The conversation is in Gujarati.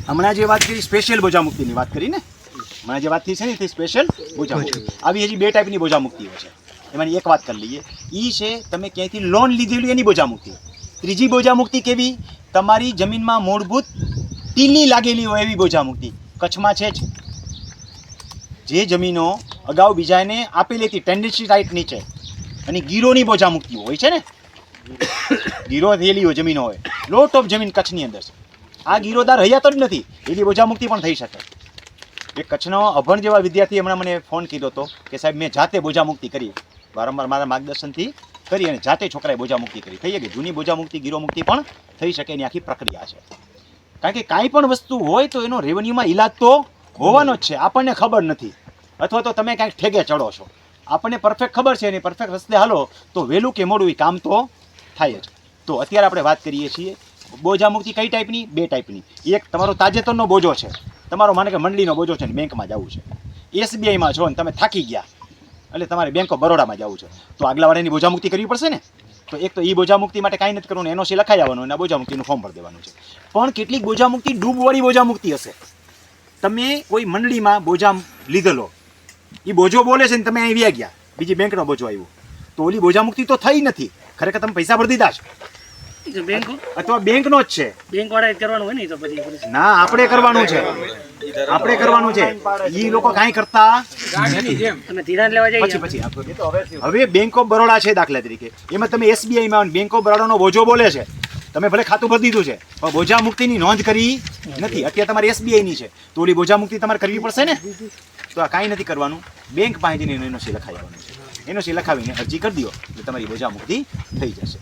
હમણાં જે વાત કરી સ્પેશિયલ બોજા મુક્તિની વાત કરી ને, હમણાં જે વાત થઈ છે ને તે સ્પેશિયલ બોજા મુક્તિ. આવી હજી 2 ટાઈપની બોજા મુક્તિઓ છે. એમાંની એક વાત કરી લઈએ. એ છે તમે ક્યાંયથી લોન લીધેલી એની બોજા મુક્તિ. ત્રીજી બોજા મુક્તિ કેવી? તમારી જમીનમાં મૂળભૂત ટીલી લાગેલી હોય એવી બોજા મુક્તિ. કચ્છમાં છે જ જે જમીનો અગાઉ બીજાને આપેલી હતી ટેન્ડન્સી રાઇટ નીચે, અને ગીરોની બોજા મુક્તિ હોય છે ને, ગીરો થયેલી હોય જમીનો હોય, લોટ ઓફ જમીન કચ્છની અંદર છે. આ ગીરોદાર હયાત જ નથી, એની બોજા મુક્તિ પણ થઈ શકે. એ કચ્છનો અભણ જેવા વિદ્યાર્થી હમણાં મને ફોન કીધો હતો કે સાહેબ મેં જાતે બોજા મુક્તિ કરી, વારંવાર મારા માર્ગદર્શનથી કરી અને જાતે છોકરાએ બોજા મુક્તિ કરી. થઈ શકે જૂની બોજા મુક્તિ ગીરો મુક્તિ પણ થઈ શકે, એની આખી પ્રક્રિયા છે. કારણ કે કાંઈ પણ વસ્તુ હોય તો એનો રેવન્યુમાં ઇલાજ તો હોવાનો જ છે. આપણને ખબર નથી, અથવા તો તમે કાંઈક ઠેગે ચડો છો, આપણને પરફેક્ટ ખબર છે અને પરફેક્ટ રસ્તે હાલો તો વહેલું કે મોડું એ કામ તો થાય જ. તો અત્યારે આપણે વાત કરીએ છીએ બોજા મુક્તિ કઈ ટાઈપની? 2 ટાઈપની. એક તમારો તાજેતરનો બોજો છે, તમારો માને કે મંડળીનો બોજો છે ને બેંકમાં જવું છે, SBIમાં છો ને તમે થાકી ગયા એટલે તમારે બેંક ઓફ બરોડામાં જવું છે, તો આગલા વાળાની બોજા મુક્તિ કરવી પડશે ને. તો એક તો એ બોજા મુક્તિ માટે કાંઈ નથી કરવાનું, NOC લખાઈ આવવાનું અને બોજા મુક્તિનું ફોર્મ ભરી દેવાનું છે. પણ કેટલીક બોજા મુક્તિ ડૂબવાળી બોજા મુક્તિ હશે. તમે કોઈ મંડળીમાં બોજા લીધેલો, એ બોજો બોલે છે ને તમે અહીં વ્યા ગયા, બીજી બેંકનો બોજો આવ્યો, તો ઓલી બોજા મુક્તિ તો થઈ નથી, ખરેખર તમે પૈસા ભરી દીધા છે, બેંક અથવા બેંકનો જ છે. બેંક વાળાએ કરવાનું હોય ને તો પછી ના, આપણે કરવાનું છે, આપણે કરવાનું છે. એ લોકો કાંઈ કરતા તમે ધિરાણ લેવા જઈએ પછી હવે બેંક ઓફ બરોડા છે દાખલા તરીકે, એમાં તમે SBIમાં બેંક ઓફ બરોડાનો બોજો બોલે છે, તમે ભલે ખાતું ભરી દીધું છે પણ બોજા મુક્તિની નોંધ કરી નથી. અત્યારે તમારી SBIની છે તો ઓલી બોજા મુક્તિ તમારે કરવી પડશે ને. તો આ કાંઈ નથી કરવાનું, બેંક પાસે જઈને NOC લખાવી આવવાનું છે. NOC લખાવીને અરજી કરી દો એટલે તમારી બોજા મુક્તિ થઈ જશે.